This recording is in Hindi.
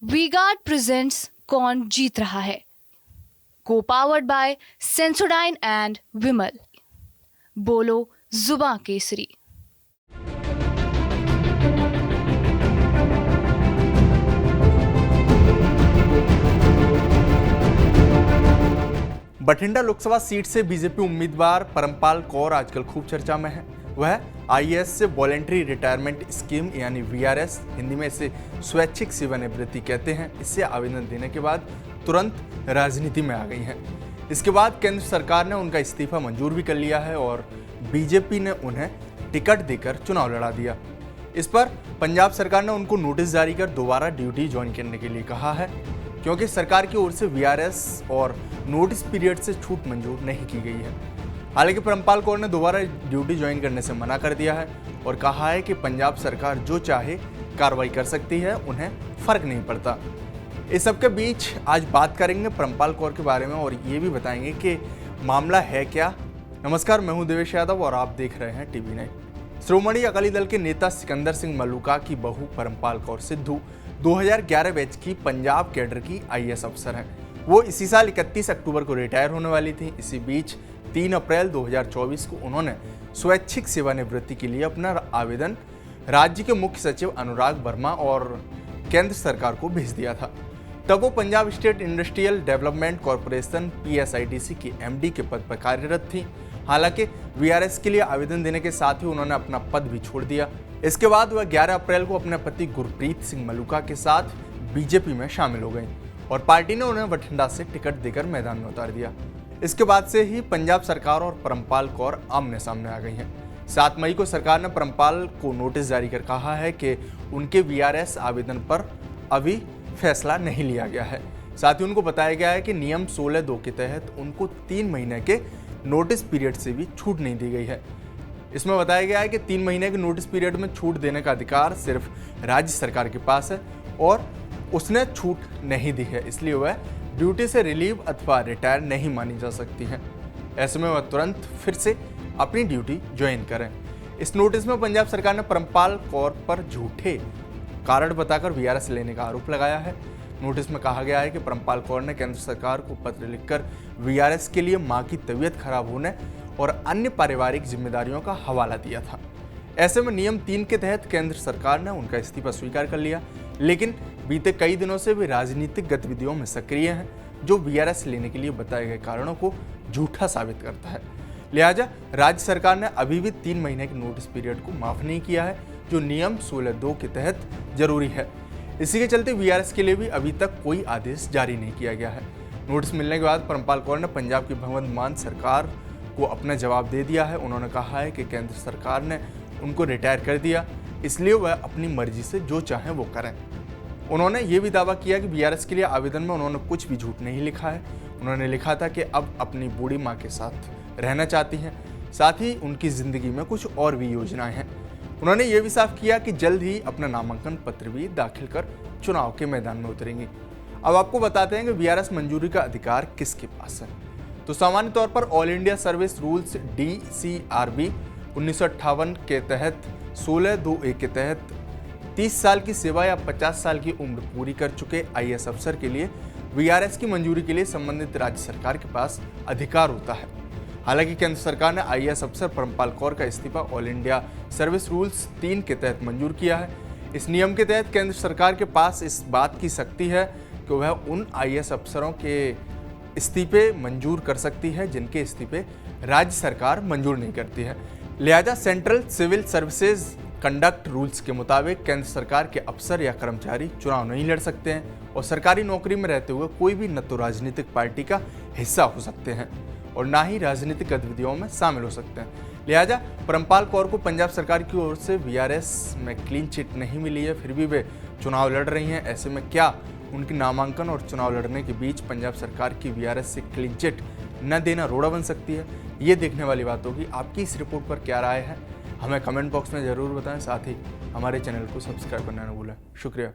वी-गार्ड प्रेजेंट्स कौन जीत रहा है, को पावर्ड बाय सेंसोडाइन एंड विमल। बोलो जुबां केसरी। बठिंडा लोकसभा सीट से बीजेपी उम्मीदवार परमपाल कौर आजकल खूब चर्चा में है। वह आईएएस से वॉलेंट्री रिटायरमेंट स्कीम यानी वीआरएस, हिंदी में इसे स्वैच्छिक सेवानिवृत्ति कहते हैं, इससे आवेदन देने के बाद तुरंत राजनीति में आ गई हैं। इसके बाद केंद्र सरकार ने उनका इस्तीफा मंजूर भी कर लिया है और बीजेपी ने उन्हें टिकट देकर चुनाव लड़ा दिया। इस पर पंजाब सरकार ने उनको नोटिस जारी कर दोबारा ड्यूटी ज्वाइन करने के लिए कहा है, क्योंकि सरकार की ओर से वीआरएस और नोटिस पीरियड से छूट मंजूर नहीं की गई है। हालांकि परमपाल कौर ने दोबारा ड्यूटी ज्वाइन करने से मना कर दिया है और कहा है कि पंजाब सरकार जो चाहे कार्रवाई कर सकती है, उन्हें फर्क नहीं पड़ता। इस सब के बीच आज बात करेंगे परमपाल कौर के बारे में और ये भी बताएंगे कि मामला है क्या। नमस्कार, मैं हूं देवेश यादव और आप देख रहे हैं टीवी 9। श्रोमणी अकाली दल के नेता सिकंदर सिंह मलूका की बहू परमपाल कौर सिद्धू 2011 बैच की पंजाब कैडर की आईएएस अफसर हैं। वो इसी साल 31 अक्टूबर को रिटायर होने वाली थी। इसी बीच 3 अप्रैल 2024 को उन्होंने स्वैच्छिक सेवानिवृत्ति के लिए अपना आवेदन राज्य के मुख्य सचिव अनुराग वर्मा और केंद्र सरकार को भेज दिया था। तब वो Punjab state industrial development corporation PSIDC की MD के पद पर कार्यरत थी। हालांकि वीआरएस के लिए आवेदन देने के साथ ही उन्होंने अपना पद भी छोड़ दिया। इसके बाद वह 11 अप्रैल को अपने पति गुरप्रीत सिंह मलूका के साथ बीजेपी में शामिल हो गई और पार्टी ने उन्हें बठिंडा से टिकट देकर मैदान में उतार दिया। इसके बाद से ही पंजाब सरकार और परमपाल कौर आमने सामने आ गई हैं। 7 मई को सरकार ने परमपाल को नोटिस जारी कर कहा है कि उनके वीआरएस आवेदन पर अभी फैसला नहीं लिया गया है। साथ ही उनको बताया गया है कि नियम 16(2) के तहत उनको 3 महीने के नोटिस पीरियड से भी छूट नहीं दी गई है। इसमें बताया गया है कि 3 महीने के नोटिस पीरियड में छूट देने का अधिकार सिर्फ राज्य सरकार के पास है और उसने छूट नहीं दी है, इसलिए वह ड्यूटी से रिलीव अथवा रिटायर नहीं मानी जा सकती है। ऐसे में वह तुरंत फिर से अपनी ड्यूटी ज्वाइन करें। इस नोटिस में पंजाब सरकार ने परमपाल कौर पर झूठे कारण बताकर वीआरएस लेने का आरोप लगाया है। नोटिस में कहा गया है कि परमपाल कौर ने केंद्र सरकार को पत्र लिखकर वीआरएस के लिए मां की तबीयत खराब होने और अन्य पारिवारिक जिम्मेदारियों का हवाला दिया था। ऐसे में नियम 3 के तहत केंद्र सरकार ने उनका इस्तीफा स्वीकार कर लिया, लेकिन बीते कई दिनों से वे राजनीतिक गतिविधियों में सक्रिय हैं, जो वीआरएस लेने के लिए बताए गए कारणों को झूठा साबित करता है। लिहाजा राज्य सरकार ने अभी भी 3 महीने के नोटिस पीरियड को माफ नहीं किया है, जो नियम 16(2) के तहत जरूरी है। इसी के चलते वीआरएस के लिए भी अभी तक कोई आदेश जारी नहीं किया गया है। नोटिस मिलने के बाद परमपाल कौर ने पंजाब की भगवंत मान सरकार को अपना जवाब दे दिया है। उन्होंने कहा है कि केंद्र सरकार ने उनको रिटायर कर दिया, इसलिए वह अपनी मर्जी से जो चाहें वो करें। उन्होंने ये भी दावा किया कि वीआरएस के लिए आवेदन में उन्होंने कुछ भी झूठ नहीं लिखा है। उन्होंने लिखा था कि अब अपनी बूढ़ी माँ के साथ रहना चाहती हैं, साथ ही उनकी ज़िंदगी में कुछ और भी योजनाएं हैं। उन्होंने ये भी साफ किया कि जल्द ही अपना नामांकन पत्र भी दाखिल कर चुनाव के मैदान में उतरेंगी। अब आपको बताते हैं कि वीआरएस मंजूरी का अधिकार किसके पास है। तो सामान्य तौर पर all India service rules DCRB 1958 के तहत 16(2)(a) के तहत 30 साल की सेवा या 50 साल की उम्र पूरी कर चुके आईएएस अफसर के लिए वीआरएस की मंजूरी के लिए संबंधित राज्य सरकार के पास अधिकार होता है। हालांकि केंद्र सरकार ने आईएएस अफसर परमपाल कौर का इस्तीफा ऑल इंडिया सर्विस रूल्स 3 के तहत मंजूर किया है। इस नियम के तहत केंद्र सरकार के पास इस बात की शक्ति है कि वह उन आईएएस अफसरों के इस्तीफे मंजूर कर सकती है जिनके इस्तीफे राज्य सरकार मंजूर नहीं करती है। लिहाजा central civil services conduct rules के मुताबिक केंद्र सरकार के अफसर या कर्मचारी चुनाव नहीं लड़ सकते हैं और सरकारी नौकरी में रहते हुए कोई भी न तो राजनीतिक पार्टी का हिस्सा हो सकते हैं और ना ही राजनीतिक गतिविधियों में शामिल हो सकते हैं। लिहाजा परमपाल कौर को पंजाब सरकार की ओर से वीआरएस में क्लीन चिट नहीं मिली है, फिर भी वे चुनाव लड़ रही हैं। ऐसे में क्या उनकी नामांकन और चुनाव लड़ने के बीच पंजाब सरकार की वीआरएस से क्लीन चिट न देना रोड़ा बन सकती है? ये देखने वाली बात होगी। आपकी इस रिपोर्ट पर क्या राय है, हमें कमेंट बॉक्स में ज़रूर बताएं। साथ ही हमारे चैनल को सब्सक्राइब करना न भूलें। शुक्रिया।